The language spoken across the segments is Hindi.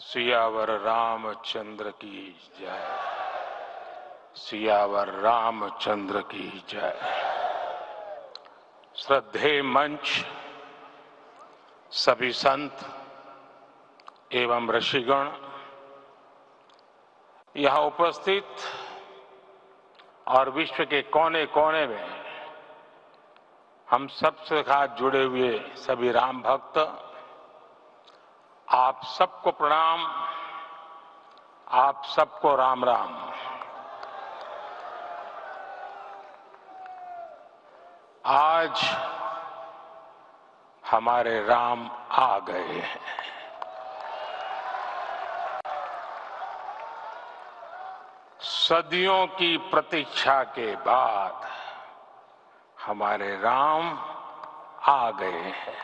सियावर रामचंद्र की जय। सियावर रामचंद्र की जय। श्रद्धेय मंच, सभी संत एवं ऋषिगण, यहाँ उपस्थित और विश्व के कोने कोने में हम सबसे साथ जुड़े हुए सभी राम भक्त, आप सबको प्रणाम, आप सबको राम राम। आज हमारे राम आ गए हैं। सदियों की प्रतीक्षा के बाद हमारे राम आ गए हैं।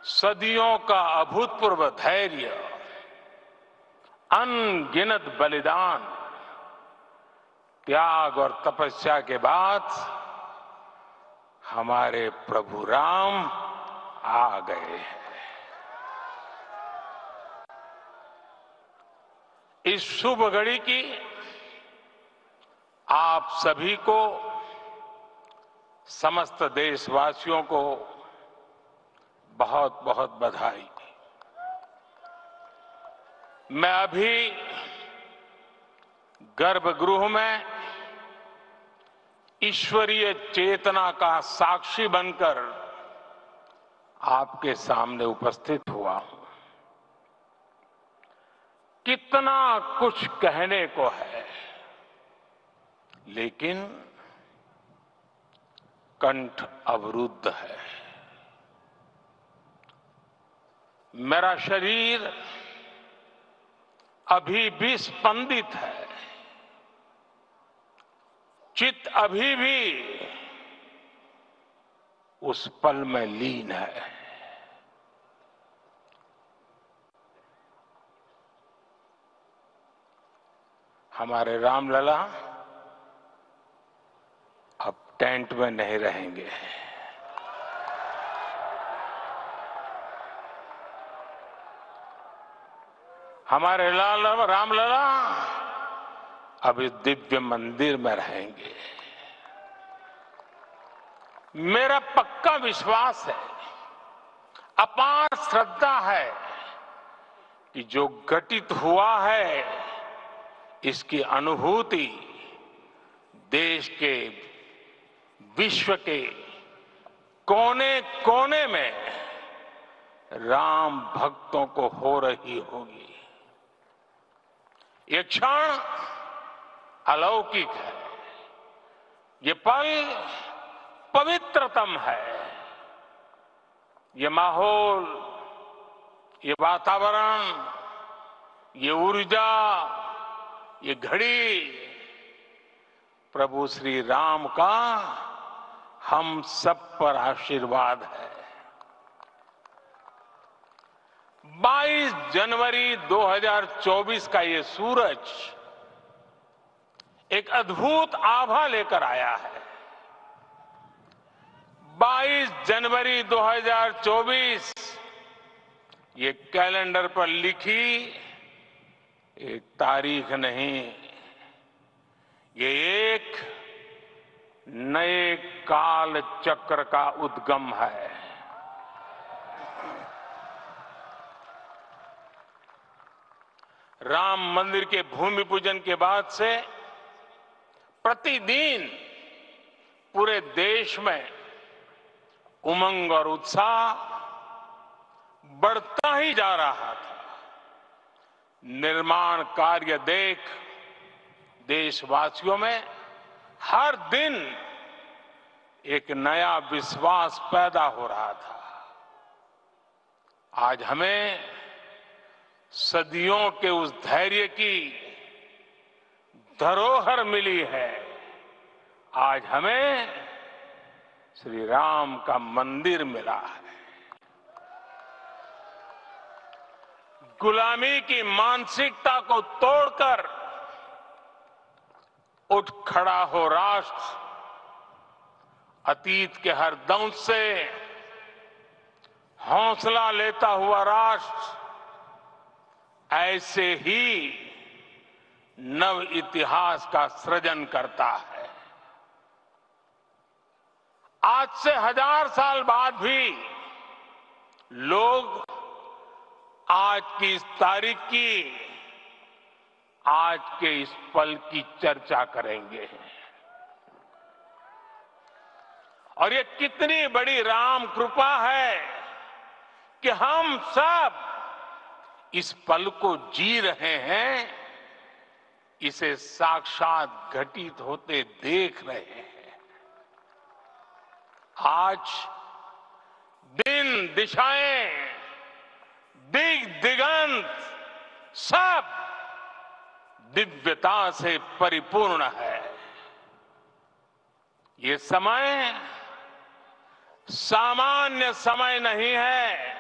सदियों का अभूतपूर्व धैर्य, अनगिनत बलिदान, त्याग और तपस्या के बाद हमारे प्रभु राम आ गए हैं। इस शुभ घड़ी की आप सभी को, समस्त देशवासियों को बहुत बहुत बधाई। मैं अभी गर्भगृह में ईश्वरीय चेतना का साक्षी बनकर आपके सामने उपस्थित हुआ हूं। कितना कुछ कहने को है, लेकिन कंठ अवरुद्ध है। मेरा शरीर अभी भी स्पंदित है, चित्त अभी भी उस पल में लीन है। हमारे रामलला अब टेंट में नहीं रहेंगे। हमारे रामलला अब इस दिव्य मंदिर में रहेंगे। मेरा पक्का विश्वास है, अपार श्रद्धा है कि जो घटित हुआ है, इसकी अनुभूति देश के, विश्व के कोने कोने में राम भक्तों को हो रही होगी। ये क्षण अलौकिक है, ये पल पवित्रतम है। ये माहौल, ये वातावरण, ये ऊर्जा, ये घड़ी प्रभु श्री राम का हम सब पर आशीर्वाद है। 22 जनवरी 2024 का ये सूरज एक अद्भुत आभा लेकर आया है। 22 जनवरी 2024 ये कैलेंडर पर लिखी एक तारीख नहीं, ये एक नए काल चक्र का उद्गम है। राम मंदिर के भूमि पूजन के बाद से प्रतिदिन पूरे देश में उमंग और उत्साह बढ़ता ही जा रहा था। निर्माण कार्य देख देशवासियों में हर दिन एक नया विश्वास पैदा हो रहा था। आज हमें सदियों के उस धैर्य की धरोहर मिली है। आज हमें श्री राम का मंदिर मिला है। गुलामी की मानसिकता को तोड़कर उठ खड़ा हो राष्ट्र। अतीत के हर दंश से हौसला लेता हुआ राष्ट्र ऐसे ही नव इतिहास का सृजन करता है। आज से 1000 साल बाद भी लोग आज की इस तारीख की, आज के इस पल की चर्चा करेंगे। और ये कितनी बड़ी राम कृपा है कि हम सब इस पल को जी रहे हैं, इसे साक्षात घटित होते देख रहे हैं। आज दिन, दिशाएं, दिगंत सब दिव्यता से परिपूर्ण है। ये समय सामान्य समय नहीं है।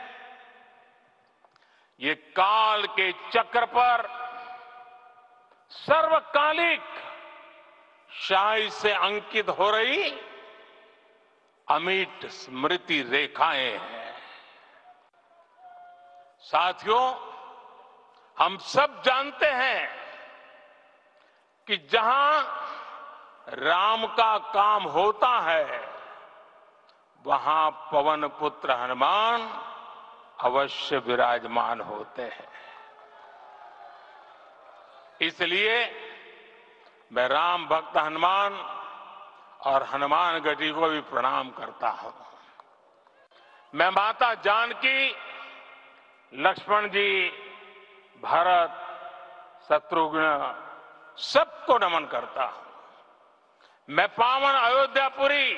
ये काल के चक्र पर सर्वकालिक शाही से अंकित हो रही अमिट स्मृति रेखाएं हैं। साथियों, हम सब जानते हैं कि जहां राम का काम होता है, वहां पवन पुत्र हनुमान अवश्य विराजमान होते हैं। इसलिए मैं राम भक्त हनुमान और हनुमान गढ़ी को भी प्रणाम करता हूं। मैं माता जानकी, लक्ष्मण जी, भरत, शत्रुघ्न सबको नमन करता हूं। मैं पावन अयोध्यापुरी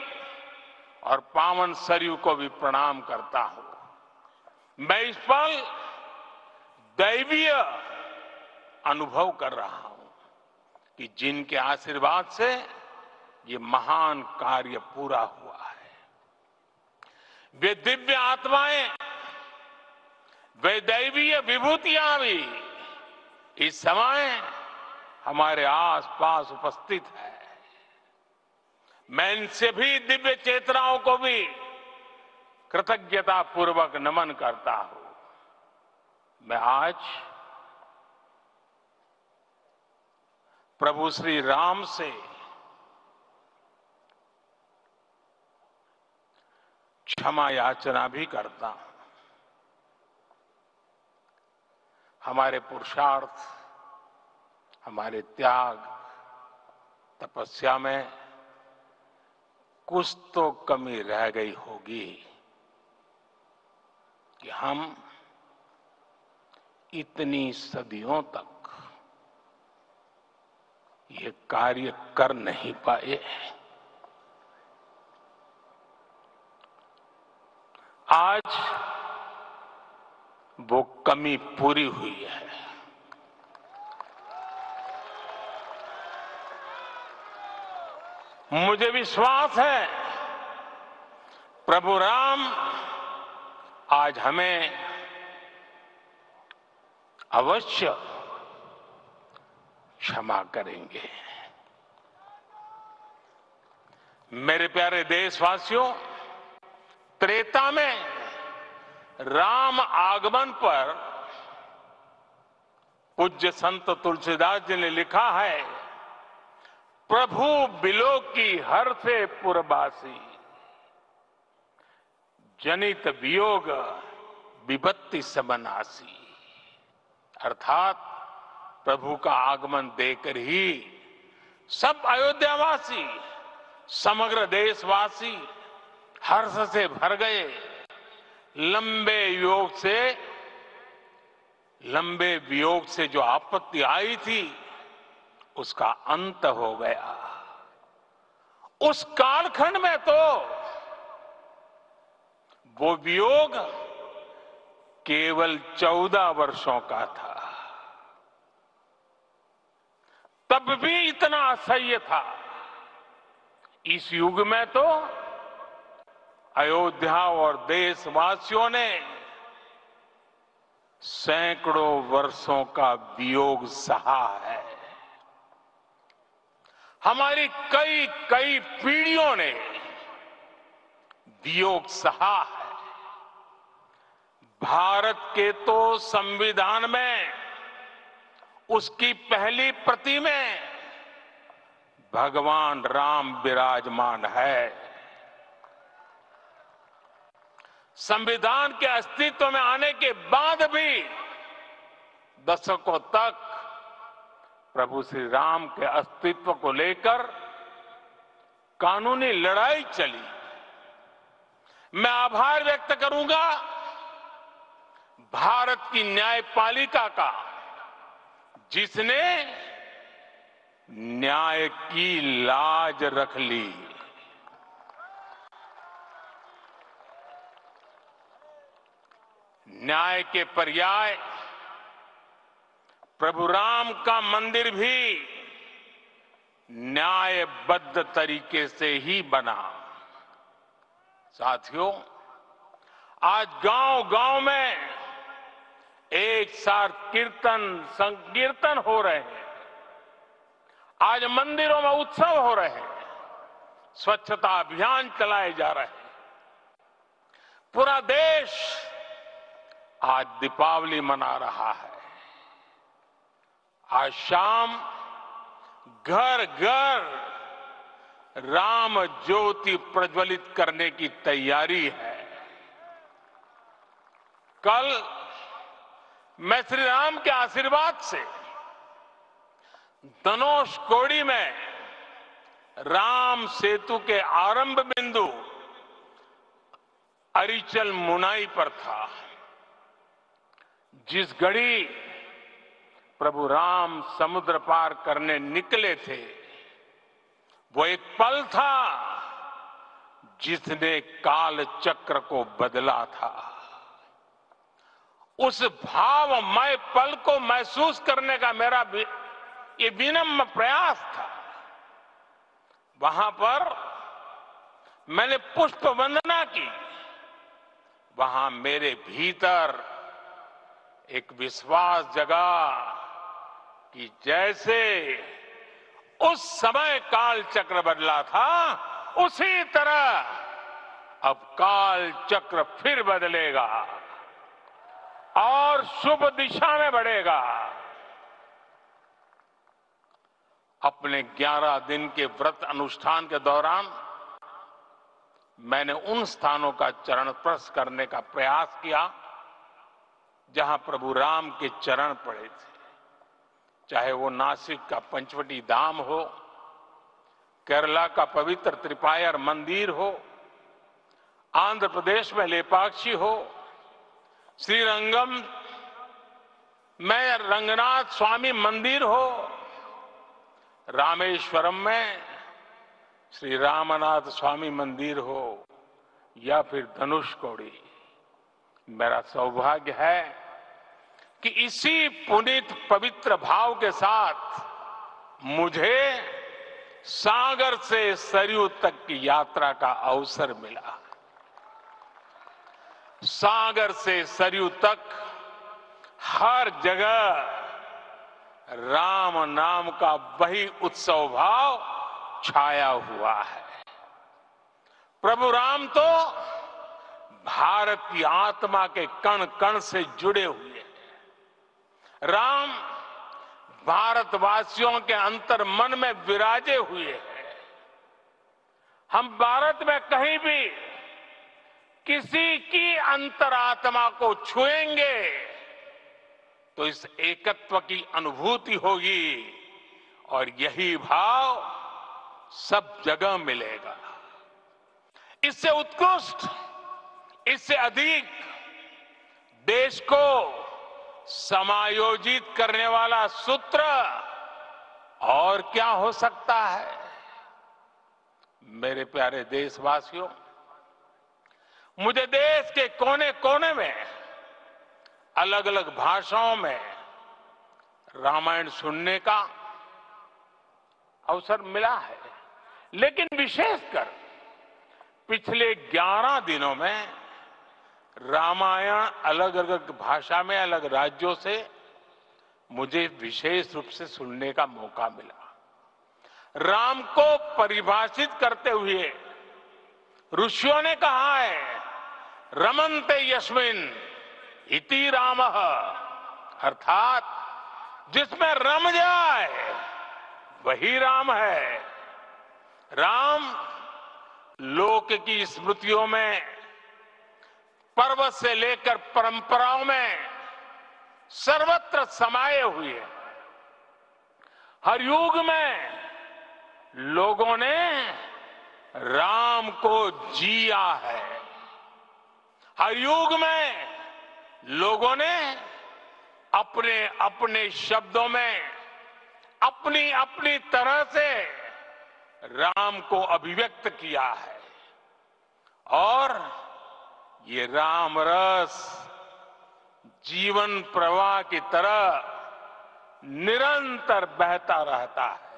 और पावन सरयू को भी प्रणाम करता हूं। मैं इस पल दैवीय अनुभव कर रहा हूं कि जिनके आशीर्वाद से ये महान कार्य पूरा हुआ है। वे दिव्य आत्माएं, वे दैवीय विभूतियां भी इस समय हमारे आसपास उपस्थित है। मैं इनसे भी दिव्य चेतनाओं को भी कृतज्ञता पूर्वक नमन करता हूं। मैं आज प्रभु श्री राम से क्षमा याचना भी करता हूं। हमारे पुरुषार्थ, हमारे त्याग, तपस्या में कुछ तो कमी रह गई होगी कि हम इतनी सदियों तक ये कार्य कर नहीं पाए। आज वो कमी पूरी हुई है। मुझे विश्वास है प्रभु राम आज हमें अवश्य क्षमा करेंगे। मेरे प्यारे देशवासियों, त्रेता में राम आगमन पर पूज्य संत तुलसीदास जी ने लिखा है, प्रभु बिलोकी हर से पुरबासी, जनित वियोग विपत्ति समनासी। अर्थात प्रभु का आगमन देकर ही सब अयोध्यावासी, समग्र देशवासी हर्ष से भर गए। लंबे वियोग से जो आपत्ति आई थी, उसका अंत हो गया। उस कालखंड में तो वो वियोग केवल 14 वर्षों का था, तब भी इतना असह्य था। इस युग में तो अयोध्या और देशवासियों ने सैकड़ों वर्षों का वियोग सहा है। हमारी कई कई पीढ़ियों ने वियोग सहा है। भारत के तो संविधान में उसकी पहली प्रति में भगवान राम विराजमान है। संविधान के अस्तित्व में आने के बाद भी दशकों तक प्रभु श्री राम के अस्तित्व को लेकर कानूनी लड़ाई चली। मैं आभार व्यक्त करूंगा भारत की न्यायपालिका का, जिसने न्याय की लाज रख ली। न्याय के पर्याय प्रभु राम का मंदिर भी न्यायबद्ध तरीके से ही बना। साथियों, आज गांव-गांव में एक साथ कीर्तन संकीर्तन हो रहे हैं। आज मंदिरों में उत्सव हो रहे हैं, स्वच्छता अभियान चलाए जा रहे हैं। पूरा देश आज दीपावली मना रहा है। आज शाम घर घर राम ज्योति प्रज्वलित करने की तैयारी है। कल मैं श्री राम के आशीर्वाद से धनुषकोडी में राम सेतु के आरंभ बिंदु अरिचल मुनाई पर था। जिस घड़ी प्रभु राम समुद्र पार करने निकले थे, वो एक पल था जिसने काल चक्र को बदला था। उस भावमय पल को महसूस करने का मेरा ये विनम्र प्रयास था। वहां पर मैंने पुष्प वंदना की। वहां मेरे भीतर एक विश्वास जगा कि जैसे उस समय काल चक्र बदला था, उसी तरह अब काल चक्र फिर बदलेगा और शुभ दिशा में बढ़ेगा। अपने 11 दिन के व्रत अनुष्ठान के दौरान मैंने उन स्थानों का चरण स्पर्श करने का प्रयास किया जहां प्रभु राम के चरण पड़े थे। चाहे वो नासिक का पंचवटी धाम हो, केरला का पवित्र त्रिपायर मंदिर हो, आंध्र प्रदेश में लेपाक्षी हो, श्रीरंगम में रंगनाथ स्वामी मंदिर हो, रामेश्वरम में श्री रामनाथ स्वामी मंदिर हो, या फिर धनुषकोडी। मेरा सौभाग्य है कि इसी पुनीत पवित्र भाव के साथ मुझे सागर से सरयू तक की यात्रा का अवसर मिला। सागर से सरयू तक हर जगह राम नाम का वही उत्सव भाव छाया हुआ है। प्रभु राम तो भारत की आत्मा के कण कण से जुड़े हुए हैं। राम भारतवासियों के अंतर मन में विराजे हुए हैं। हम भारत में कहीं भी किसी की अंतरात्मा को छुएंगे तो इस एकत्व की अनुभूति होगी, और यही भाव सब जगह मिलेगा। इससे उत्कृष्ट, इससे अधिक देश को समायोजित करने वाला सूत्र और क्या हो सकता है। मेरे प्यारे देशवासियों, मुझे देश के कोने कोने में अलग अलग भाषाओं में रामायण सुनने का अवसर मिला है, लेकिन विशेषकर पिछले 11 दिनों में रामायण अलग अलग भाषा में अलग राज्यों से मुझे विशेष रूप से सुनने का मौका मिला। राम को परिभाषित करते हुए ऋषियों ने कहा है, रमन्ते यस्मिन् इति रामः, अर्थात जिसमें रम जाए वही राम है। राम लोक की स्मृतियों में, पर्वत से लेकर परंपराओं में सर्वत्र समाये हुए हैं। हर युग में लोगों ने राम को जिया है। हर युग में लोगों ने अपने अपने शब्दों में अपनी अपनी तरह से राम को अभिव्यक्त किया है और ये राम रस जीवन प्रवाह की तरह निरंतर बहता रहता है।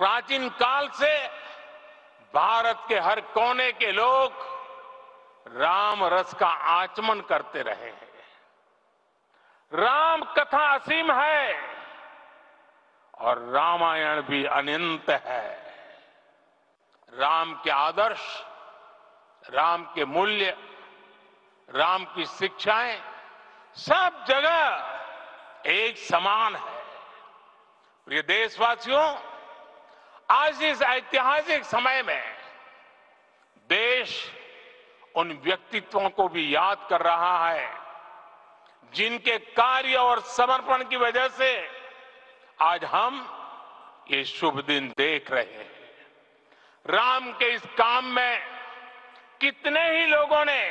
प्राचीन काल से भारत के हर कोने के लोग राम रस का आचमन करते रहे हैं। राम कथा असीम है और रामायण भी अनंत है। राम के आदर्श, राम के मूल्य, राम की शिक्षाएं सब जगह एक समान है। प्रिय देशवासियों, आज इस ऐतिहासिक समय में देश उन व्यक्तित्वों को भी याद कर रहा है जिनके कार्य और समर्पण की वजह से आज हम ये शुभ दिन देख रहे हैं। राम के इस काम में कितने ही लोगों ने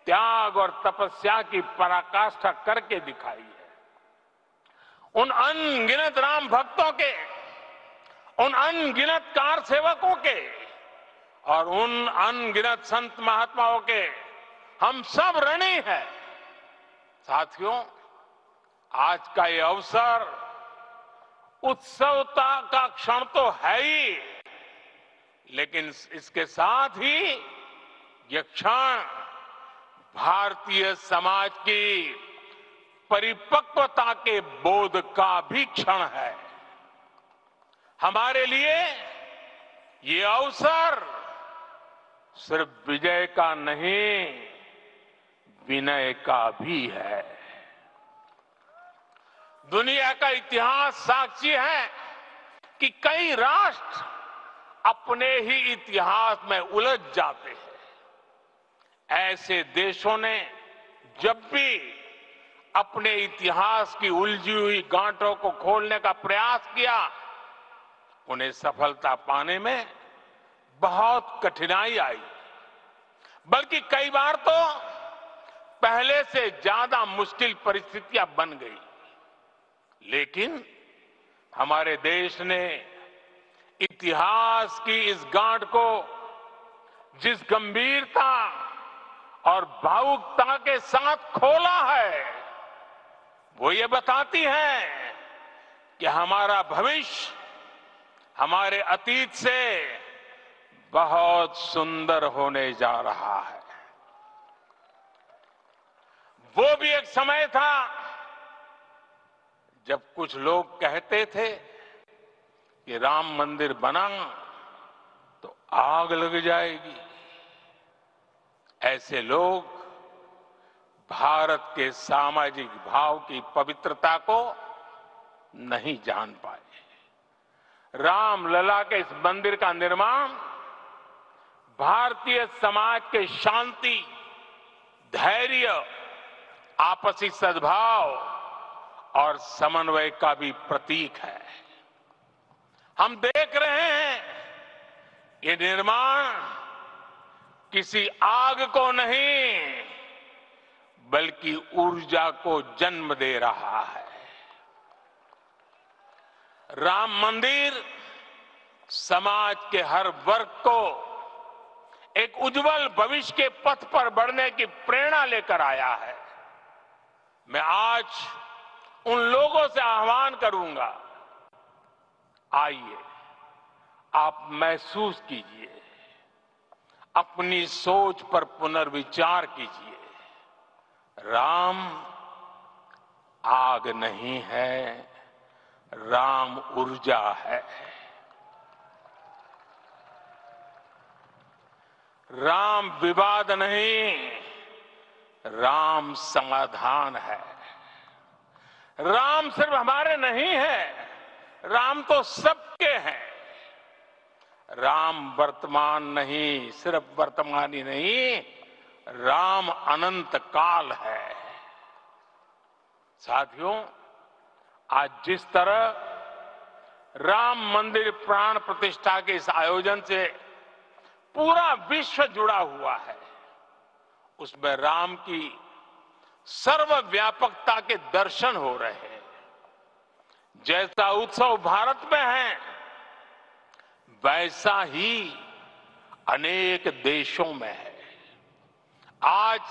त्याग और तपस्या की पराकाष्ठा करके दिखाई है। उन अनगिनत राम भक्तों के, उन अनगिनत कार सेवकों के और उन अनगिनत संत महात्माओं के हम सब ऋणी हैं। साथियों, आज का ये अवसर उत्सवता का क्षण तो है ही, लेकिन इसके साथ ही यह क्षण भारतीय समाज की परिपक्वता के बोध का भी क्षण है। हमारे लिए ये अवसर सिर्फ विजय का नहीं, विनय का भी है। दुनिया का इतिहास साक्षी है कि कई राष्ट्र अपने ही इतिहास में उलझ जाते हैं। ऐसे देशों ने जब भी अपने इतिहास की उलझी हुई गांठों को खोलने का प्रयास किया, उन्हें सफलता पाने में बहुत कठिनाई आई, बल्कि कई बार तो पहले से ज्यादा मुश्किल परिस्थितियां बन गई। लेकिन हमारे देश ने इतिहास की इस गांठ को जिस गंभीरता और भावुकता के साथ खोला है, वो ये बताती है कि हमारा भविष्य हमारे अतीत से बहुत सुंदर होने जा रहा है। वो भी एक समय था जब कुछ लोग कहते थे कि राम मंदिर बना तो आग लग जाएगी। ऐसे लोग भारत के सामाजिक भाव की पवित्रता को नहीं जान पाए। रामलला के इस मंदिर का निर्माण भारतीय समाज के शांति, धैर्य, आपसी सद्भाव और समन्वय का भी प्रतीक है। हम देख रहे हैं ये निर्माण किसी आग को नहीं, बल्कि ऊर्जा को जन्म दे रहा है। राम मंदिर समाज के हर वर्ग को एक उज्जवल भविष्य के पथ पर बढ़ने की प्रेरणा लेकर आया है। मैं आज उन लोगों से आह्वान करूंगा, आइए आप महसूस कीजिए, अपनी सोच पर पुनर्विचार कीजिए। राम आग नहीं है, राम ऊर्जा है। राम विवाद नहीं, राम समाधान है। राम सिर्फ हमारे नहीं है, राम तो सबके हैं। राम वर्तमान नहीं, सिर्फ वर्तमान ही नहीं, राम अनंत काल है। साथियों, आज जिस तरह राम मंदिर प्राण प्रतिष्ठा के इस आयोजन से पूरा विश्व जुड़ा हुआ है, उसमें राम की सर्वव्यापकता के दर्शन हो रहे हैं। जैसा उत्सव भारत में है, वैसा ही अनेक देशों में है। आज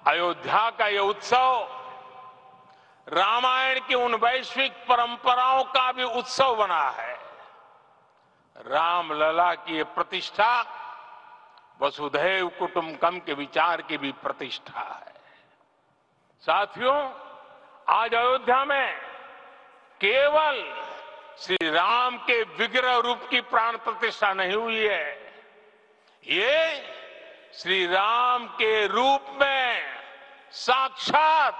अयोध्या का यह उत्सव रामायण की उन वैश्विक परंपराओं का भी उत्सव बना है। रामलला की ये प्रतिष्ठा वसुधैव कुटुंबकम के विचार की भी प्रतिष्ठा है। साथियों, आज अयोध्या में केवल श्री राम के विग्रह रूप की प्राण प्रतिष्ठा नहीं हुई है, ये श्री राम के रूप में साक्षात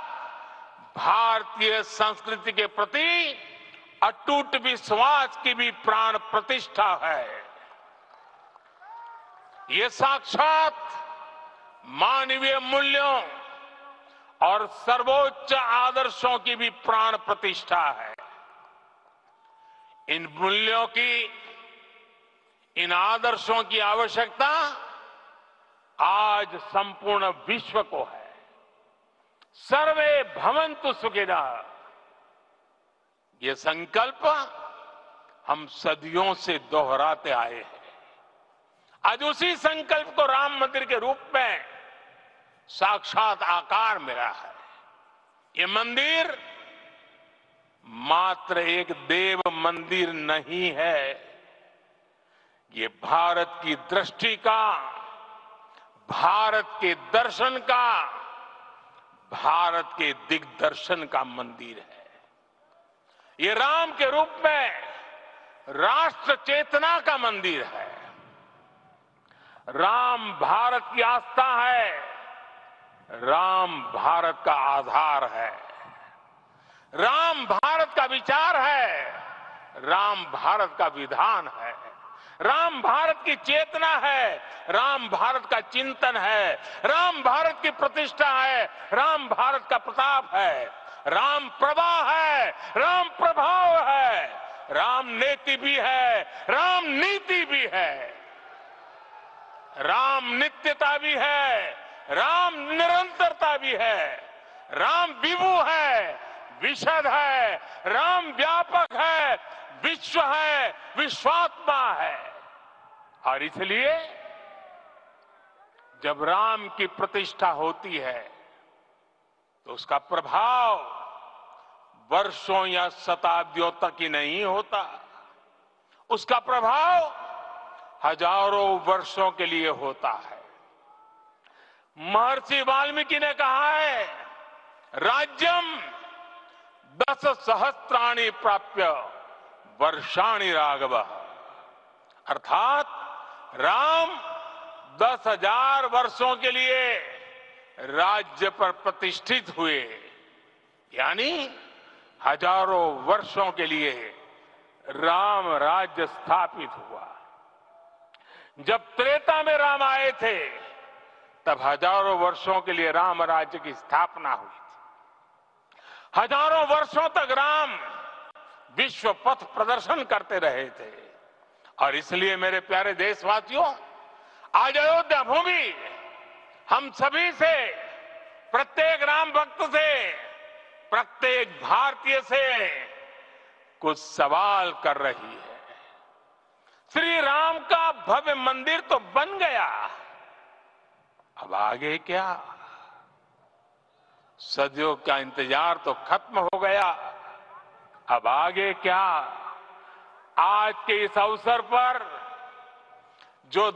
भारतीय संस्कृति के प्रति अटूट विश्वास की भी प्राण प्रतिष्ठा है। ये साक्षात मानवीय मूल्यों और सर्वोच्च आदर्शों की भी प्राण प्रतिष्ठा है। इन मूल्यों की, इन आदर्शों की आवश्यकता आज संपूर्ण विश्व को है। सर्वे भवन्तु सुखिनः, ये संकल्प हम सदियों से दोहराते आए हैं। आज उसी संकल्प को राम मंदिर के रूप में साक्षात आकार मिला है। ये मंदिर मात्र एक देव मंदिर नहीं है, ये भारत की दृष्टि का, भारत के दर्शन का, भारत के दिग्दर्शन का मंदिर है। ये राम के रूप में राष्ट्र चेतना का मंदिर है। राम भारत की आस्था है, राम भारत का आधार है, राम भारत का विचार है, राम भारत का विधान है, राम भारत की चेतना है, राम भारत का चिंतन है, राम भारत की प्रतिष्ठा है, राम भारत का प्रताप है, राम प्रवाह है, राम प्रभाव है, राम नेति भी है, राम नीति भी है, राम नित्यता भी है, राम निरंतरता भी है, राम विभु है, विशद है, राम व्यापक है, विश्व है, विश्वात्मा है। और इसलिए जब राम की प्रतिष्ठा होती है तो उसका प्रभाव वर्षों या शताब्दियों तक ही नहीं होता, उसका प्रभाव हजारों वर्षों के लिए होता है। महर्षि वाल्मीकि ने कहा है, राज्यम 10 सहस्त्राणि प्राप्य वर्षाणि राघव, अर्थात राम 10,000 वर्षों के लिए राज्य पर प्रतिष्ठित हुए, यानी हजारों वर्षों के लिए राम राज्य स्थापित हुआ। जब त्रेता में राम आए थे तब हजारों वर्षों के लिए राम राज्य की स्थापना हुई थी। हजारों वर्षों तक राम विश्व पथ प्रदर्शन करते रहे थे। और इसलिए मेरे प्यारे देशवासियों, आज अयोध्या भूमि हम सभी से, प्रत्येक राम भक्त से, प्रत्येक भारतीय से कुछ सवाल कर रही है। श्री राम का भव्य मंदिर तो बन गया, अब आगे क्या? सदियों का इंतजार तो खत्म हो गया, अब आगे क्या? आज के इस अवसर पर जो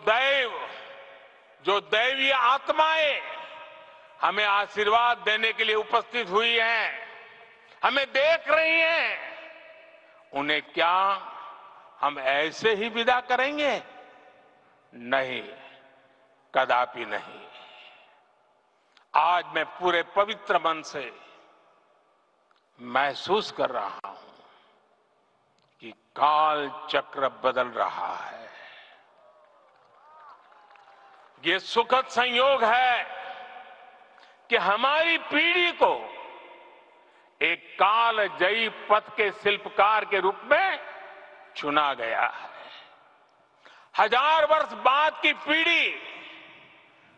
दैवीय आत्माएं हमें आशीर्वाद देने के लिए उपस्थित हुई हैं, हमें देख रही हैं, उन्हें क्या हम ऐसे ही विदा करेंगे? नहीं, कदापि नहीं। आज मैं पूरे पवित्र मन से महसूस कर रहा हूं कि काल चक्र बदल रहा है। ये सुखद संयोग है कि हमारी पीढ़ी को एक कालजयी पथ के शिल्पकार के रूप में चुना गया है। 1000 वर्ष बाद की पीढ़ी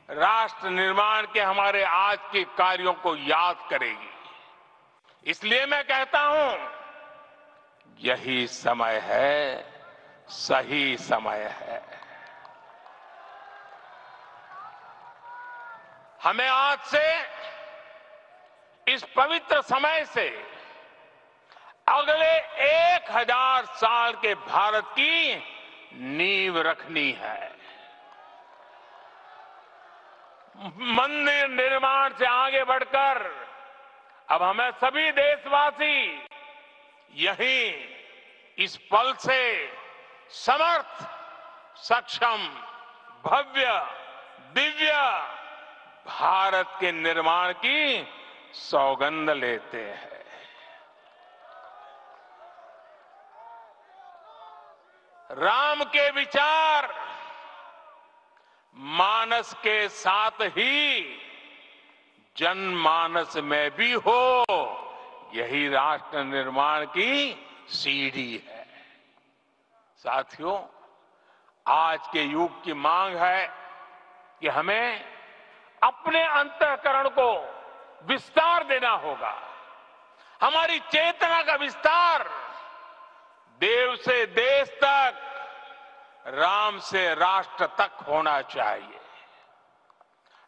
राष्ट्र निर्माण के हमारे आज के कार्यों को याद करेगी। इसलिए मैं कहता हूं, यही समय है, सही समय है। हमें आज से, इस पवित्र समय से अगले 1000 साल के भारत की नींव रखनी है। मंदिर निर्माण से आगे बढ़कर अब हमें सभी देशवासी यही इस पल से समर्थ, सक्षम, भव्य, दिव्य भारत के निर्माण की सौगंध लेते हैं। राम के विचार मानस के साथ ही जनमानस में भी हो, यही राष्ट्र निर्माण की सीढ़ी है। साथियों, आज के युग की मांग है कि हमें अपने अंतःकरण को विस्तार देना होगा। हमारी चेतना का विस्तार देव से देश तक, राम से राष्ट्र तक होना चाहिए।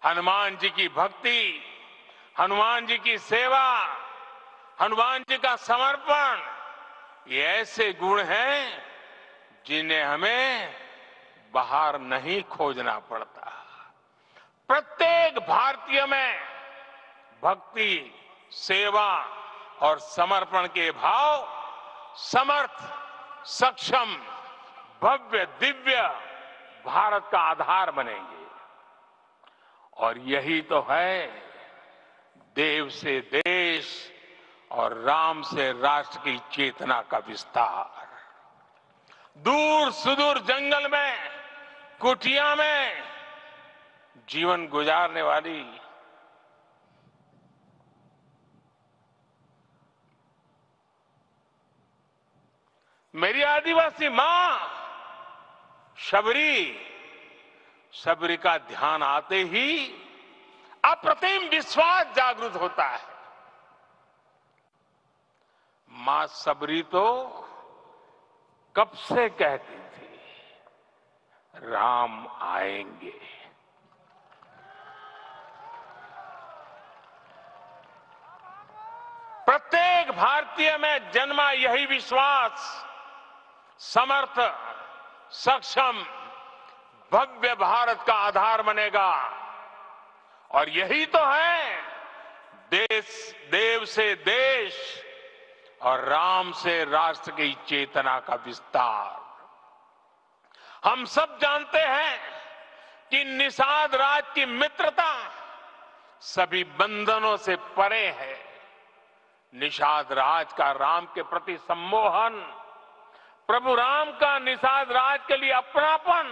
हनुमान जी की भक्ति, हनुमान जी की सेवा, हनुमान जी का समर्पण, ये ऐसे गुण हैं जिन्हें हमें बाहर नहीं खोजना पड़ता। प्रत्येक भारतीय में भक्ति, सेवा और समर्पण के भाव समर्थ, सक्षम, भव्य, दिव्य भारत का आधार बनेंगे। और यही तो है देव से देश और राम से राष्ट्र की चेतना का विस्तार। दूर सुदूर जंगल में, कुटिया में जीवन गुजारने वाली मेरी आदिवासी मां शबरी का ध्यान आते ही अप्रतिम विश्वास जागृत होता है। मां शबरी तो कब से कहती थी, राम आएंगे। प्रत्येक भारतीय में जन्मा यही विश्वास समर्थ, सक्षम, भव्य भारत का आधार बनेगा। और यही तो है देव से देश और राम से राष्ट्र की चेतना का विस्तार। हम सब जानते हैं कि निषाद राज की मित्रता सभी बंधनों से परे है। निषाद राज का राम के प्रति सम्मोहन, प्रभु राम का निषाद राज के लिए अपनापन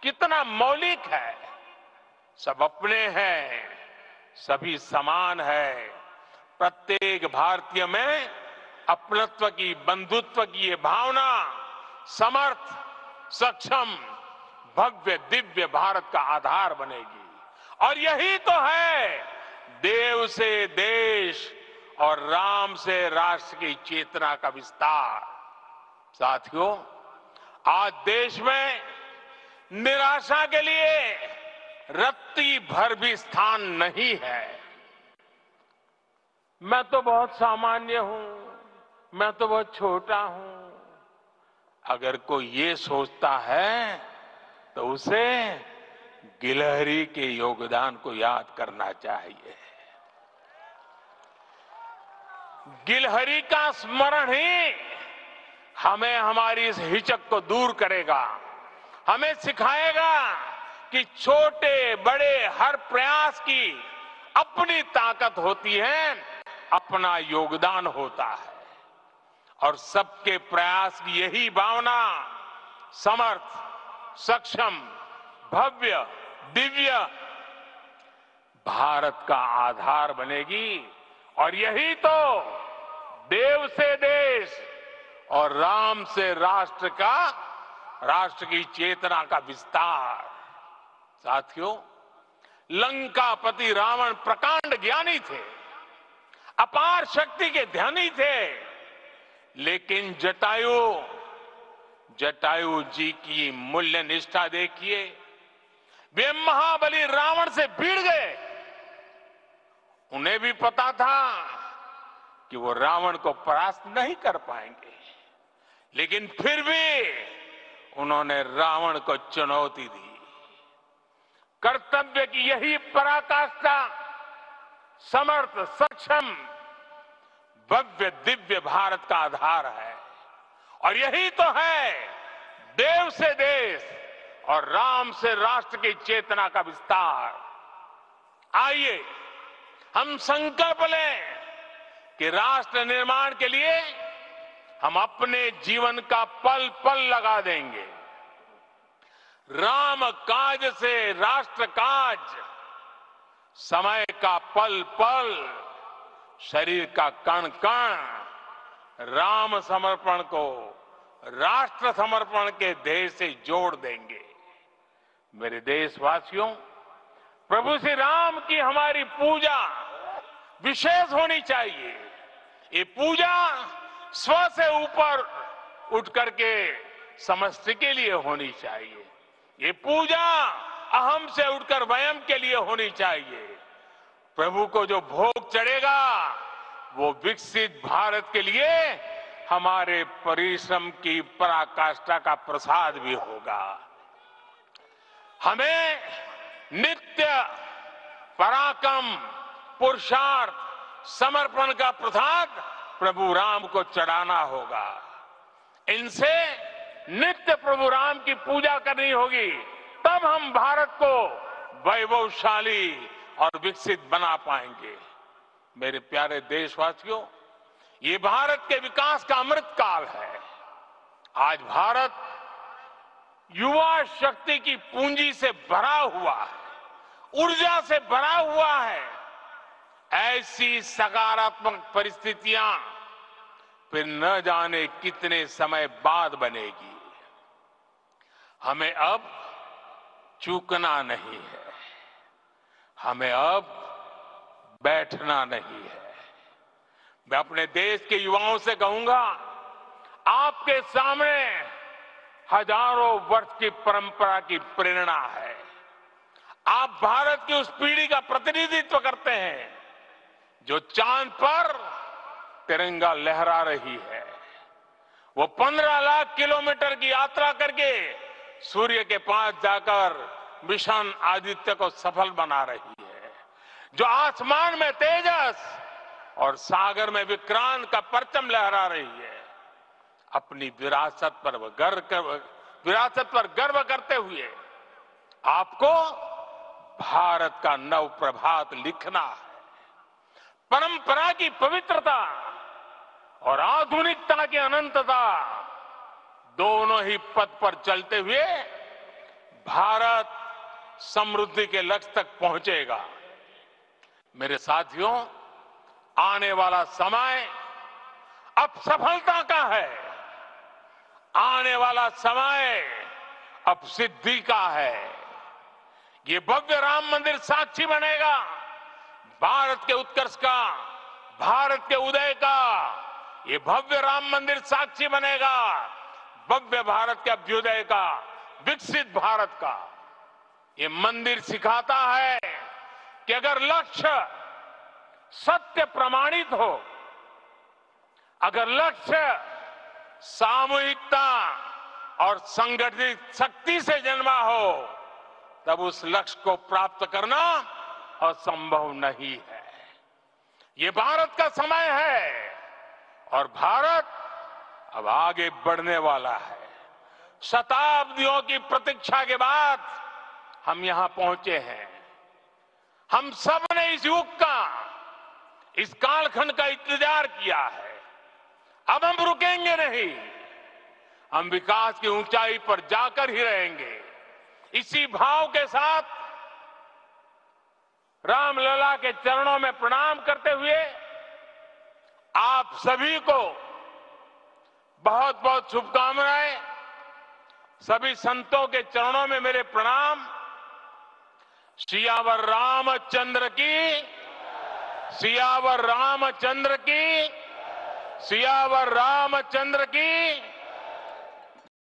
कितना मौलिक है। सब अपने हैं, सभी समान है। प्रत्येक भारतीय में अपनत्व की, बंधुत्व की ये भावना समर्थ, सक्षम, भव्य, दिव्य भारत का आधार बनेगी। और यही तो है देव से देश और राम से राष्ट्र की चेतना का विस्तार। साथियों, आज देश में निराशा के लिए रत्ती भर भी स्थान नहीं है। मैं तो बहुत सामान्य हूं, मैं तो बहुत छोटा हूं। अगर कोई ये सोचता है तो उसे गिलहरी के योगदान को याद करना चाहिए। गिलहरी का स्मरण ही हमें हमारी इस हिचक को दूर करेगा, हमें सिखाएगा कि छोटे बड़े हर प्रयास की अपनी ताकत होती है, अपना योगदान होता है। और सबके प्रयास की यही भावना समर्थ, सक्षम, भव्य, दिव्य भारत का आधार बनेगी। और यही तो देव से देश और राम से राष्ट्र का, राष्ट्र की चेतना का विस्तार। साथियों, लंकापति रावण प्रकांड ज्ञानी थे, अपार शक्ति के धनी थे, लेकिन जटायु जी की मूल्य निष्ठा देखिए। वे महाबली रावण से भिड़ गए। उन्हें भी पता था कि वो रावण को परास्त नहीं कर पाएंगे, लेकिन फिर भी उन्होंने रावण को चुनौती दी। कर्तव्य की यही पराकाष्ठा समर्थ, सक्षम, भव्य, दिव्य भारत का आधार है। और यही तो है देव से देश और राम से राष्ट्र की चेतना का विस्तार। आइए हम संकल्प लें कि राष्ट्र निर्माण के लिए हम अपने जीवन का पल पल लगा देंगे। राम काज से राष्ट्र काज, समय का पल पल, शरीर का कण कण राम समर्पण को राष्ट्र समर्पण के ध्येय से जोड़ देंगे। मेरे देशवासियों, प्रभु श्री राम की हमारी पूजा विशेष होनी चाहिए। ये पूजा स्व से ऊपर उठ करके समष्टि के लिए होनी चाहिए। ये पूजा अहम से उठकर वयम के लिए होनी चाहिए। प्रभु को जो भोग चढ़ेगा वो विकसित भारत के लिए हमारे परिश्रम की पराकाष्ठा का प्रसाद भी होगा। हमें नित्य पराक्रम, पुरुषार्थ, समर्पण का प्रसाद प्रभु राम को चढ़ाना होगा। इनसे नित्य प्रभु राम की पूजा करनी होगी, तब हम भारत को वैभवशाली और विकसित बना पाएंगे। मेरे प्यारे देशवासियों, ये भारत के विकास का अमृत काल है। आज भारत युवा शक्ति की पूंजी से भरा हुआ है, ऊर्जा से भरा हुआ है। ऐसी सकारात्मक परिस्थितियां फिर न जाने कितने समय बाद बनेगी। हमें अब चूकना नहीं है, हमें अब बैठना नहीं है। मैं अपने देश के युवाओं से कहूंगा, आपके सामने हजारों वर्ष की परंपरा की प्रेरणा है। आप भारत की उस पीढ़ी का प्रतिनिधित्व करते हैं जो चांद पर तिरंगा लहरा रही है। वो 15 लाख किलोमीटर की यात्रा करके सूर्य के पास जाकर मिशन आदित्य को सफल बना रही है। जो आसमान में तेजस और सागर में विक्रांत का परचम लहरा रही है। अपनी विरासत पर गर्व करते हुए आपको भारत का नव प्रभात लिखना है। परंपरा की पवित्रता और आधुनिकता की अनंतता दोनों ही पथ पर चलते हुए भारत समृद्धि के लक्ष्य तक पहुंचेगा। मेरे साथियों, आने वाला समय अब सफलता का है। आने वाला समय अब सिद्धि का है। ये भव्य राम मंदिर साक्षी बनेगा भारत के उत्कर्ष का, भारत के उदय का। ये भव्य राम मंदिर साक्षी बनेगा भव्य भारत के अभ्युदय का, विकसित भारत का। ये मंदिर सिखाता है कि अगर लक्ष्य सत्य प्रमाणित हो, अगर लक्ष्य सामूहिकता और संगठित शक्ति से जन्मा हो, तब उस लक्ष्य को प्राप्त करना असंभव नहीं है। ये भारत का समय है और भारत अब आगे बढ़ने वाला है। शताब्दियों की प्रतीक्षा के बाद हम यहां पहुंचे हैं। हम सब ने इस युग का, इस कालखंड का इंतजार किया है। अब हम रुकेंगे नहीं, हम विकास की ऊंचाई पर जाकर ही रहेंगे। इसी भाव के साथ रामलला के चरणों में प्रणाम करते हुए आप सभी को बहुत बहुत शुभकामनाएं। सभी संतों के चरणों में मेरे प्रणाम। सियावर रामचंद्र की, सियावर रामचंद्र की, सियावर रामचंद्र की।